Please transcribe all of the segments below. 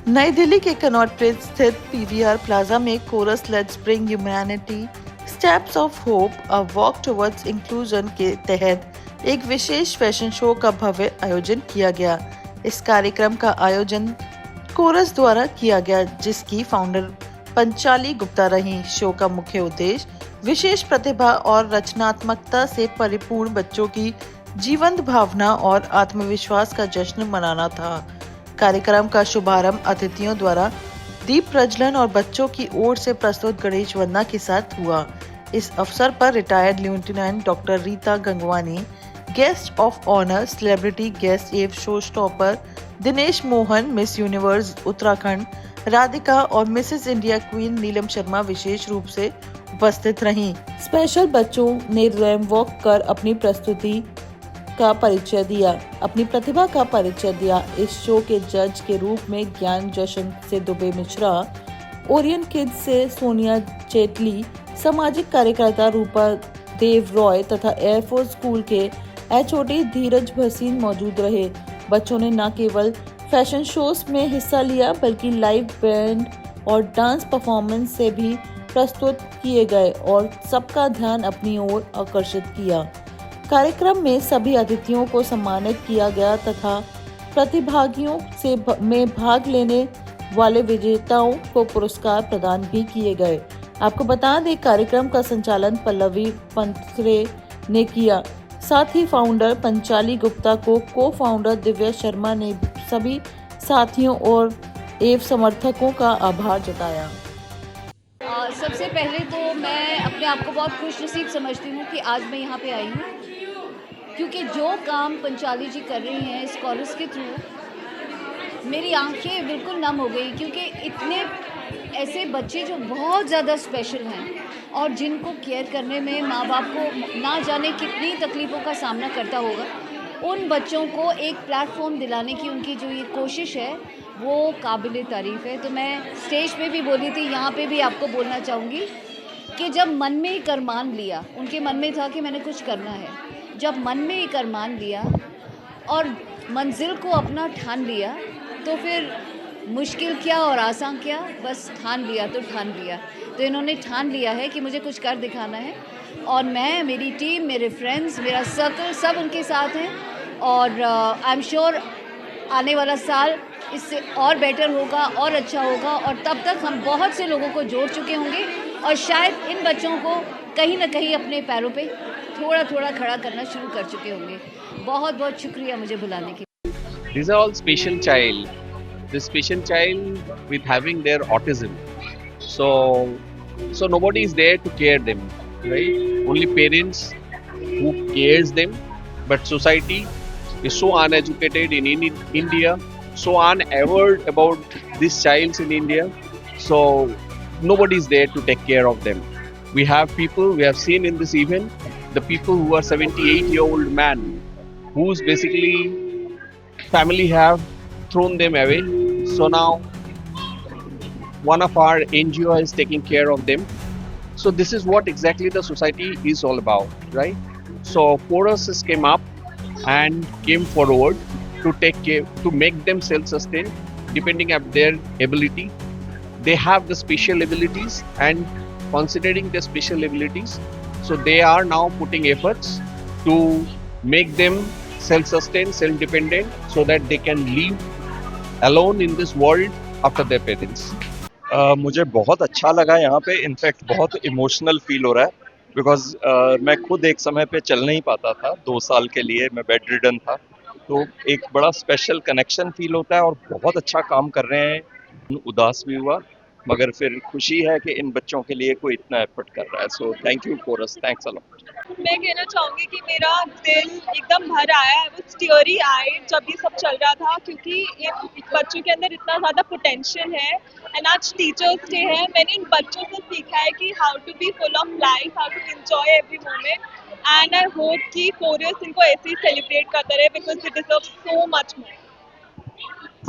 नई दिल्ली के Connaught Place स्थित पीवीआर प्लाजा में Chorus let's bring humanity steps of hope a walk towards inclusion के तहत एक विशेष फैशन शो का भव्य आयोजन किया गया। इस कार्यक्रम का आयोजन कोरस द्वारा किया गया, जिसकी फाउंडर पंचाली गुप्ता रही। शो का मुख्य उद्देश्य विशेष प्रतिभा और रचनात्मकता से परिपूर्ण बच्चों की जीवंत भावना और आत्मविश्वास का जश्न मनाना था। कार्यक्रम का शुभारंभ अतिथियों द्वारा दीप प्रज्वलन और बच्चों की ओर से प्रस्तुत गणेश वंदना के साथ हुआ। इस अवसर पर retired lieutenant doctor Rita Gangwani, guest of honour celebrity guest एव show stopper Dinesh Mohan, Miss Universe Uttarakhand Radhika और Mrs India queen Neelam Sharma विशेष रूप से उपस्थित रहीं। स्पेशल बच्चों ने रैंप वॉक कर अपनी प्रतिभा का परिचय दिया। इस शो के जज के रूप में ज्ञान जशन से दुबे मिश्रा, ओरियन किड्स से सोनिया जेटली, सामाजिक कार्यकर्ता रूपा देव रॉय तथा एयरफोर्स स्कूल के एचओडी धीरज भसीन मौजूद रहे। बच्चों ने न केवल फैशन शोज में हिस्सा लिया बल्कि लाइव बैंड और डांस परफॉर्मेंस से भी प्रस्तुत किए गए और सबका ध्यान अपनी ओर आकर्षित किया। कार्यक्रम में सभी अतिथियों को सम्मानित किया गया तथा प्रतिभागियों में भाग लेने वाले विजेताओं को पुरस्कार प्रदान भी किए गए। आपको बता दें, कार्यक्रम का संचालन पल्लवी पंथरे ने किया। साथ ही फाउंडर पंचाली गुप्ता को फाउंडर दिव्या शर्मा ने सभी साथियों और समर्थकों का आभार जताया। सबसे पहले तो मैं अपने आप को बहुत खुशनसीब समझती हूँ कि आज मैं यहाँ पे आई हूँ, क्योंकि जो काम पंचाली जी कर रही हैं इस कोरस के थ्रू मेरी आंखें बिल्कुल नम हो गई, क्योंकि इतने ऐसे बच्चे जो बहुत ज़्यादा स्पेशल हैं और जिनको केयर करने में माँ बाप को ना जाने कितनी तकलीफ़ों का सामना करता होगा, उन बच्चों को एक प्लेटफॉर्म दिलाने की उनकी जो ये कोशिश है वो काबिल तारीफ़ है। तो मैं स्टेज पे भी बोली थी, यहाँ पे भी आपको बोलना चाहूँगी कि जब मन में ही करमान लिया, उनके मन में था कि मैंने कुछ करना है, जब मन में ही करमान लिया और मंजिल को अपना ठान लिया, तो फिर मुश्किल क्या और आसान क्या, बस ठान लिया तो ठान लिया। तो इन्होंने ठान लिया है कि मुझे कुछ कर दिखाना है और मैं, मेरी टीम, मेरे फ्रेंड्स, मेरा सर्कल सब उनके साथ हैं और आई एम श्योर आने वाला साल इससे और बेटर होगा और अच्छा होगा और तब तक हम बहुत से लोगों को जोड़ चुके होंगे और शायद इन बच्चों को कहीं ना कहीं अपने पैरों पे थोड़ा थोड़ा खड़ा करना शुरू कर चुके होंगे। बहुत बहुत शुक्रिया मुझे बुलाने के लिए। These are all special child. The special child with having their autism. So nobody is there to care them, right? Only parents who cares them. But society is so uneducated in India, so unawared about these childs in India. So nobody is there to take care of them. We have seen in this event, the people who are 78-year-old man, who's basically family have thrown them away. So now one of our NGO is taking care of them. So this is what exactly the society is all about, right? So Porus came up and came forward to take care, to make them self-sustained depending on their ability. They have the special abilities, and considering the special abilities, so they are now putting efforts to make them self-sustained, self-dependent, so that they can live alone in this world after their parents. मुझे बहुत अच्छा लगा यहाँ पे, in fact बहुत emotional feel हो रहा है बिकॉज मैं खुद एक समय पे चल नहीं पाता था, 2 साल के लिए मैं बेड रिडन था, तो एक बड़ा स्पेशल कनेक्शन फील होता है और बहुत अच्छा काम कर रहे हैं। उदास भी हुआ, मगर फिर खुशी है कि इन बच्चों के लिए कोई इतना एफर्ट कर रहा है। So thank you Chorus, thanks a lot. मैं कहना चाहूँगी कि मेरा दिल एकदम भर आया है, वो टीयरी आए जब ये सब चल रहा था, क्योंकि इन बच्चों के अंदर इतना ज़्यादा पोटेंशियल है। एंड आज टीचर्स डे है, मैंने इन बच्चों से सीखा है कि how to be full of life, how to enjoy every moment, and I hope कि कोरियस इनको ऐसे ही सेलिब्रेट करता रहे because they deserve so much more.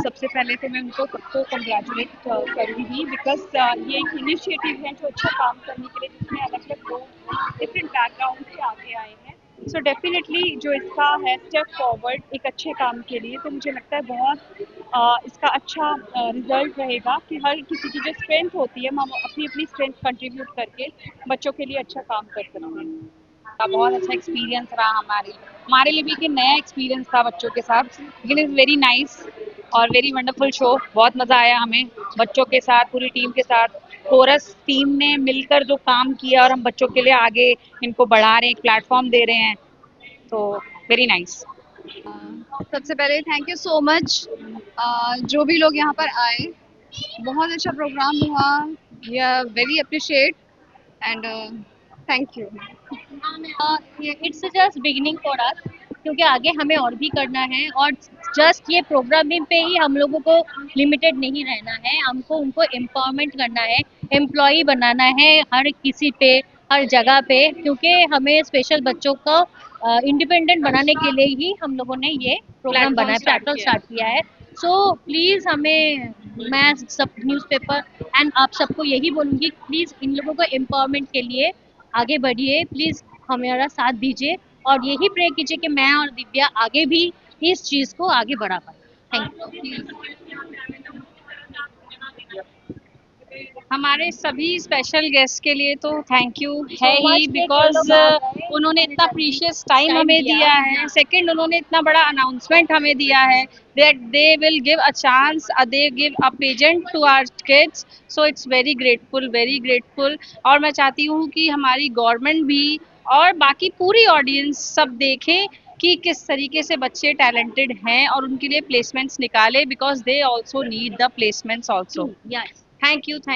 सबसे पहले तो मैं उनको सबको कंग्रेचुलेट करूँगी बिकॉज ये एक इनिशिएटिव है जो अच्छा काम करने के लिए, जिसमें अलग अलग लोग डिफरेंट बैकग्राउंड से आगे आए हैं। सो डेफिनेटली जो इसका है स्टेप फॉरवर्ड एक अच्छे काम के लिए, तो मुझे लगता है बहुत इसका अच्छा रिजल्ट रहेगा कि हर किसी की जो स्ट्रेंथ होती है हम अपनी अपनी स्ट्रेंथ कंट्रीब्यूट करके बच्चों के लिए अच्छा काम कर सकते हैं। का बहुत अच्छा एक्सपीरियंस रहा हमारे लिए भी एक नया एक्सपीरियंस था बच्चों के साथ, लेकिन इज़ वेरी नाइस और वेरी वंडरफुल शो। बहुत मज़ा आया हमें बच्चों के साथ, पूरी टीम के साथ। कोरस टीम ने मिलकर जो काम किया और हम बच्चों के लिए आगे इनको बढ़ा रहे हैं, एक प्लेटफॉर्म दे रहे हैं, तो वेरी नाइस। सबसे पहले थैंक यू सो मच जो भी लोग यहाँ पर आए, बहुत अच्छा प्रोग्राम हुआ, we are very appreciate and thank you. It's just beginning for us, क्योंकि आगे हमें और भी करना है और जस्ट ये प्रोग्रामिंग पे ही हम लोगों को लिमिटेड नहीं रहना है, हमको उनको एम्पावरमेंट करना है, एम्प्लॉय बनाना है हर किसी पे, हर जगह पे, क्योंकि हमें स्पेशल बच्चों को इंडिपेंडेंट बनाने के लिए ही हम लोगों ने ये प्रोग्राम बनाया, प्लेटफॉर्म स्टार्ट किया है। सो प्लीज़ हमें, मैं सब न्यूज़पेपर एंड आप सबको यही बोलूँगी, प्लीज़ इन लोगों को एम्पावरमेंट के लिए आगे बढ़िए, प्लीज़ हमारा साथ दीजिए और यही प्रे कीजिए कि मैं और दिव्या आगे भी इस चीज़ को आगे बढ़ा पाए। Thank you. हमारे सभी स्पेशल गेस्ट के लिए तो थैंक यू So है much ही, कि बिकॉज ये लोग आ गए, उन्होंने इतना प्रीशियस टाइम time हमें दिया। दिया है। सेकंड, उन्होंने इतना बड़ा अनाउंसमेंट हमें दिया है that they will give a chance, they give a pageant to our kids, so it's very grateful, very grateful. और मैं चाहती हूँ कि हमारी गवर्नमेंट भी और बाकी पूरी ऑडियंस सब देखें कि किस तरीके से बच्चे टैलेंटेड हैं और उनके लिए प्लेसमेंट्स निकाले, because they also need the placements also. Yes. Thank you so